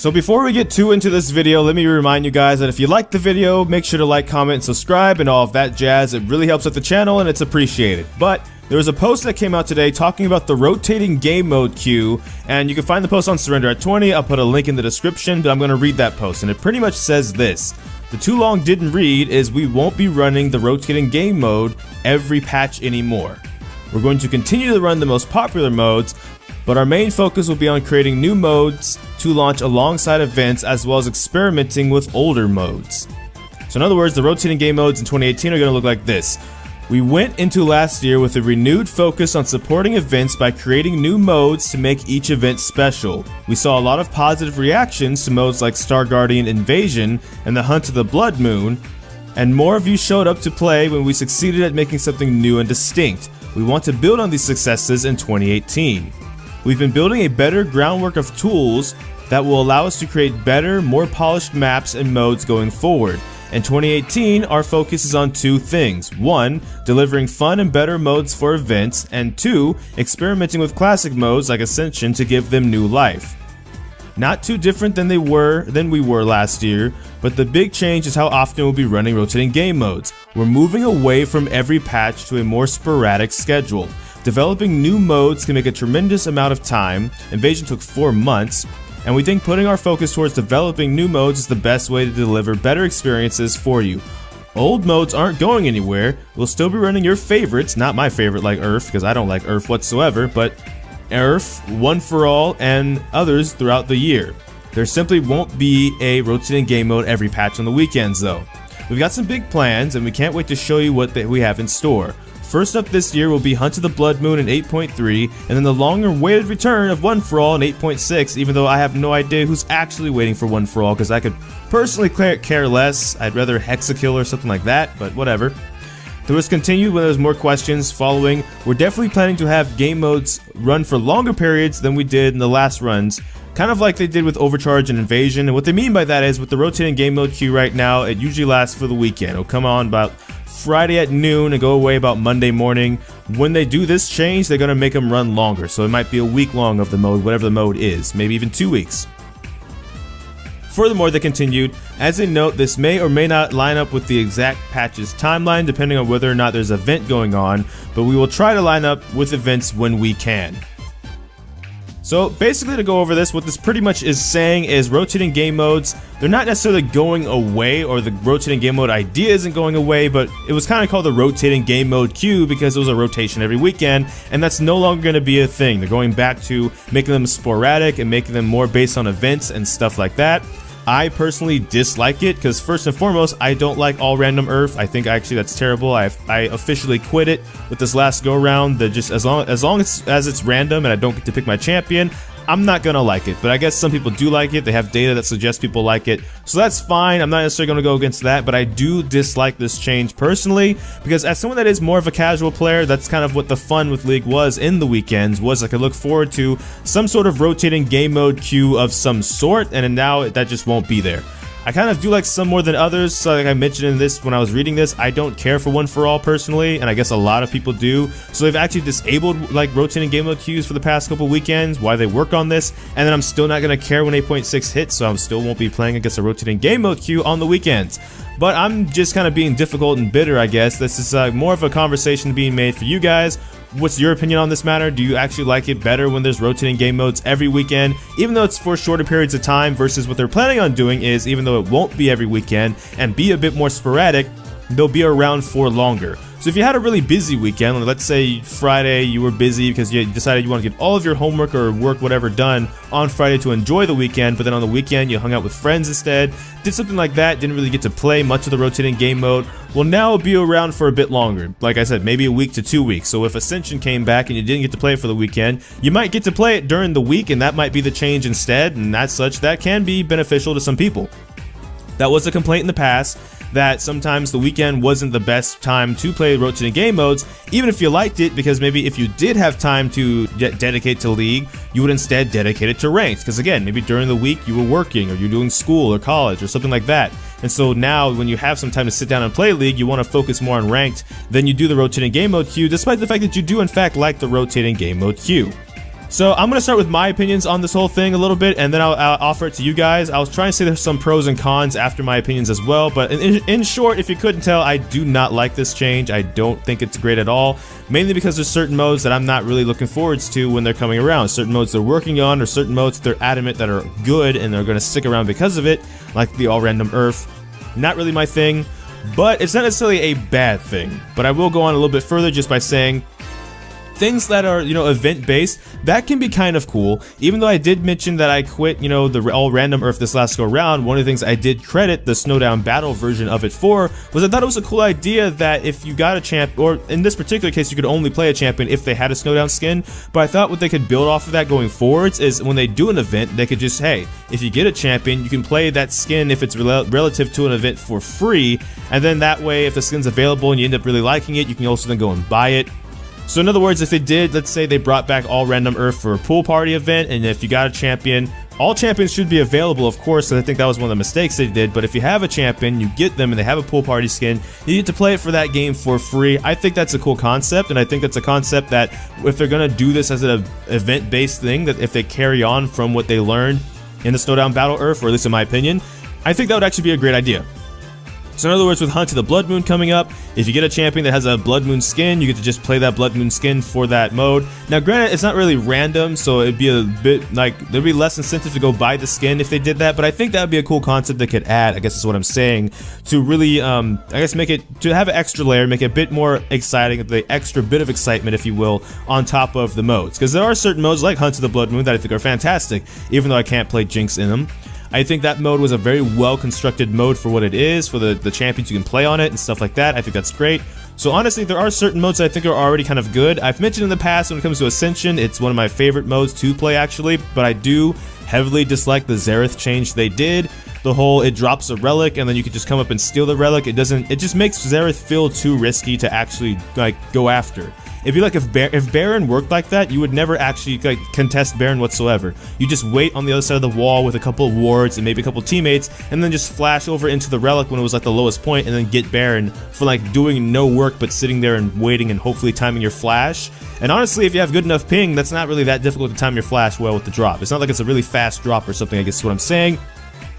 So before we get too into this video, let me remind you guys that if you liked the video, make sure to like, comment, and subscribe and all of that jazz. It really helps with the channel and it's appreciated. But there was a post that came out today talking about the rotating game mode queue, and you can find the post on Surrender at 20. I'll put a link in the description, but I'm going to read that post, and it pretty much says this. The too long didn't read is we won't be running the rotating game mode every patch anymore. We're going to continue to run the most popular modes, but our main focus will be on creating new modes to launch alongside events as well as experimenting with older modes. So in other words, the rotating game modes in 2018 are going to look like this. We went into last year with a renewed focus on supporting events by creating new modes to make each event special. We saw a lot of positive reactions to modes like Star Guardian Invasion and the Hunt of the Blood Moon, and more of you showed up to play when we succeeded at making something new and distinct. We want to build on these successes in 2018. We've been building a better groundwork of tools that will allow us to create better, more polished maps and modes going forward. In 2018, our focus is on two things. 1, delivering fun and better modes for events, and 2, experimenting with classic modes like Ascension to give them new life. Not too different than we were last year, but the big change is how often we'll be running rotating game modes. We're moving away from every patch to a more sporadic schedule. Developing new modes can make a tremendous amount of time. Invasion took 4 months. And we think putting our focus towards developing new modes is the best way to deliver better experiences for you. Old modes aren't going anywhere. We'll still be running your favorites, not my favorite like Earth, because I don't like Earth whatsoever, but Earth, One for All, and others throughout the year. There simply won't be a rotating game mode every patch on the weekends though. We've got some big plans and we can't wait to show you what we have in store. First up this year will be Hunt of the Blood Moon in 8.3, and then the longer-awaited return of One for All in 8.6, even though I have no idea who's actually waiting for One for All, because I could personally care less. I'd rather Hexakill or something like that, but whatever. The list continued when there's more questions following. We're definitely planning to have game modes run for longer periods than we did in the last runs, kind of like they did with Overcharge and Invasion, and what they mean by that is with the rotating game mode queue right now, it usually lasts for the weekend. It'll come on about Friday at noon and go away about Monday morning. When they do this change, they're going to make them run longer, so it might be a week long of the mode, whatever the mode is, maybe even 2 weeks. Furthermore, they continued, as a note, this may or may not line up with the exact patch's timeline depending on whether or not there's an event going on, but we will try to line up with events when we can. So basically, to go over this, what this pretty much is saying is rotating game modes, they're not necessarily going away, or the rotating game mode idea isn't going away, but it was kind of called the rotating game mode queue because it was a rotation every weekend, and that's no longer going to be a thing. They're going back to making them sporadic and making them more based on events and stuff like that. I personally dislike it because first and foremost, I don't like all random Earth. I think actually that's terrible. I officially quit it with this last go round. That just as long as it's random and I don't get to pick my champion, I'm not gonna like it. But I guess some people do like it. They have data that suggests people like it, so that's fine. I'm not necessarily gonna go against that, but I do dislike this change personally because as someone that is more of a casual player, that's kind of what the fun with League was in the weekends. Was I could look forward to some sort of rotating game mode queue of some sort, and now that just won't be there. I kind of do like some more than others, so like I mentioned in this when I was reading this, I don't care for One for All personally, and I guess a lot of people do. So they've actually disabled like rotating game mode queues for the past couple weekends while they work on this, and then I'm still not going to care when 8.6 hits, so I still won't be playing against a rotating game mode queue on the weekends. But I'm just kind of being difficult and bitter, I guess. This is more of a conversation being made for you guys. What's your opinion on this matter? Do you actually like it better when there's rotating game modes every weekend, even though it's for shorter periods of time, versus what they're planning on doing is, even though it won't be every weekend and be a bit more sporadic, they'll be around for longer. So if you had a really busy weekend, let's say Friday you were busy because you decided you want to get all of your homework or work, whatever, done on Friday to enjoy the weekend, but then on the weekend you hung out with friends instead, did something like that, didn't really get to play much of the rotating game mode, well now it'll be around for a bit longer. Like I said, maybe a week to 2 weeks. So if Ascension came back and you didn't get to play it for the weekend, you might get to play it during the week, and that might be the change instead, and as such, that can be beneficial to some people. That was a complaint in the past, that sometimes the weekend wasn't the best time to play rotating game modes, even if you liked it, because maybe if you did have time to dedicate to League, you would instead dedicate it to ranked, because again, maybe during the week you were working, or you're doing school or college or something like that. And so now when you have some time to sit down and play League, you want to focus more on ranked than you do the rotating game mode queue, despite the fact that you do in fact like the rotating game mode queue. So I'm going to start with my opinions on this whole thing a little bit, and then I'll offer it to you guys. I was trying to say there's some pros and cons after my opinions as well, but in short, if you couldn't tell, I do not like this change. I don't think it's great at all, mainly because there's certain modes that I'm not really looking forwards to when they're coming around. Certain modes they're working on, or certain modes they're adamant that are good and they're going to stick around because of it, like the all-random Earth. Not really my thing, but it's not necessarily a bad thing. But I will go on a little bit further just by saying things that are, you know, event-based, that can be kind of cool. Even though I did mention that I quit, you know, the all-random Earth this last go-round, one of the things I did credit the Snowdown Battle version of it for was I thought it was a cool idea that if you got a champ, or in this particular case, you could only play a champion if they had a Snowdown skin, but I thought what they could build off of that going forwards is when they do an event, they could just, hey, if you get a champion, you can play that skin if it's relative to an event for free, and then that way, if the skin's available and you end up really liking it, you can also then go and buy it. So in other words, if they did, let's say they brought back all random Earth for a pool party event, and if you got a champion, all champions should be available, of course, and I think that was one of the mistakes they did, but if you have a champion, you get them, and they have a pool party skin, you get to play it for that game for free. I think that's a cool concept, and I think that's a concept that if they're going to do this as an event-based thing, that if they carry on from what they learned in the Snowdown Battle Earth, or at least in my opinion, I think that would actually be a great idea. So in other words, with Hunt to the Blood Moon coming up, if you get a champion that has a Blood Moon skin, you get to just play that Blood Moon skin for that mode. Now granted, it's not really random, so it'd be a bit like, there'd be less incentive to go buy the skin if they did that, but I think that would be a cool concept they could add, I guess is what I'm saying, to really, I guess make it, to have an extra layer, make it a bit more exciting, the extra bit of excitement, if you will, on top of the modes. Because there are certain modes like Hunt to the Blood Moon that I think are fantastic, even though I can't play Jinx in them. I think that mode was a very well-constructed mode for what it is, for the champions you can play on it and stuff like that. I think that's great. So honestly, there are certain modes that I think are already kind of good. I've mentioned in the past when it comes to Ascension, it's one of my favorite modes to play actually, but I do heavily dislike the Xerath change they did. The whole, it drops a relic and then you can just come up and steal the relic. It just makes Xerath feel too risky to actually like go after. It'd be like if Baron worked like that, you would never actually like contest Baron whatsoever. You just wait on the other side of the wall with a couple of wards and maybe a couple of teammates, and then just flash over into the relic when it was like the lowest point, and then get Baron for like doing no work but sitting there and waiting and hopefully timing your flash. And honestly, if you have good enough ping, that's not really that difficult to time your flash well with the drop. It's not like it's a really fast drop or something, I guess is what I'm saying.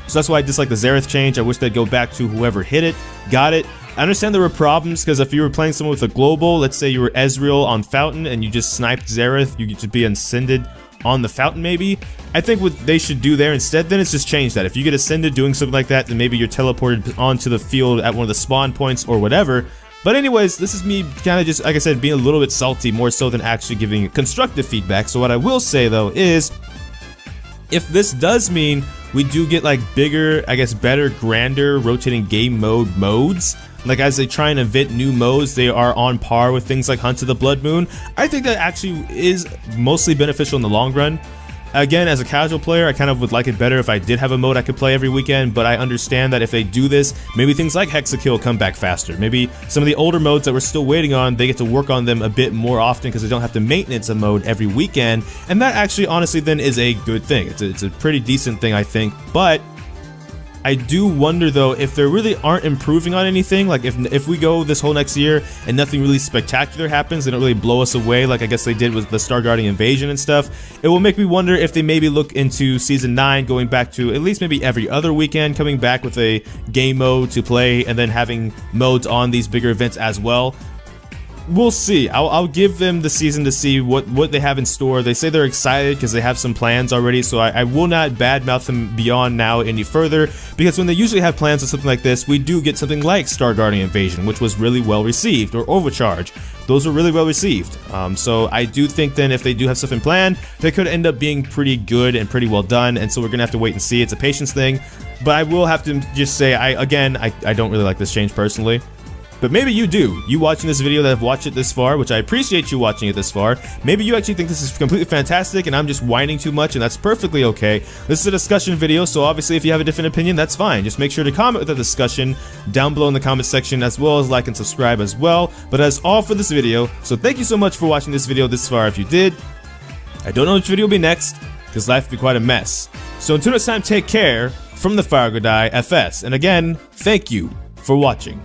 So that's why I dislike the Xerath change. I wish they'd go back to whoever hit it, got it. I understand there were problems, because if you were playing someone with a global, let's say you were Ezreal on Fountain and you just sniped Xerath, you get to be Ascended on the Fountain maybe. I think what they should do there instead then is just change that. If you get Ascended doing something like that, then maybe you're teleported onto the field at one of the spawn points or whatever. But anyways, this is me kind of just, like I said, being a little bit salty, more so than actually giving constructive feedback. So what I will say though is, if this does mean we do get like bigger, I guess better, grander, rotating game modes, like as they try and invent new modes, they are on par with things like Hunt to the Blood Moon. I think that actually is mostly beneficial in the long run. Again, as a casual player, I kind of would like it better if I did have a mode I could play every weekend, but I understand that if they do this, maybe things like Hexakill come back faster. Maybe some of the older modes that we're still waiting on, they get to work on them a bit more often because they don't have to maintenance a mode every weekend, and that actually honestly then is a good thing. It's a pretty decent thing, I think, but I do wonder though if they really aren't improving on anything, like if we go this whole next year and nothing really spectacular happens, they don't really blow us away like I guess they did with the Star Guardian invasion and stuff, it will make me wonder if they maybe look into Season 9 going back to at least maybe every other weekend, coming back with a game mode to play and then having modes on these bigger events as well. We'll see. I'll give them the season to see what they have in store. They say they're excited because they have some plans already, so I will not badmouth them beyond now any further, because when they usually have plans for something like this, we do get something like Star Guardian Invasion, which was really well received, or Overcharge. Those were really well received. So I do think then if they do have stuff in plan, they could end up being pretty good and pretty well done, and so we're gonna have to wait and see. It's a patience thing, but I will have to just say, I don't really like this change personally. But maybe you do. You watching this video that have watched it this far, which I appreciate you watching it this far. Maybe you actually think this is completely fantastic and I'm just whining too much, and that's perfectly okay. This is a discussion video, so obviously if you have a different opinion, that's fine. Just make sure to comment with the discussion down below in the comment section, as well as like and subscribe as well. But that's all for this video, so thank you so much for watching this video this far if you did. I don't know which video will be next, because life will be quite a mess. So until next time, take care from the Fire God Die FS. And again, thank you for watching.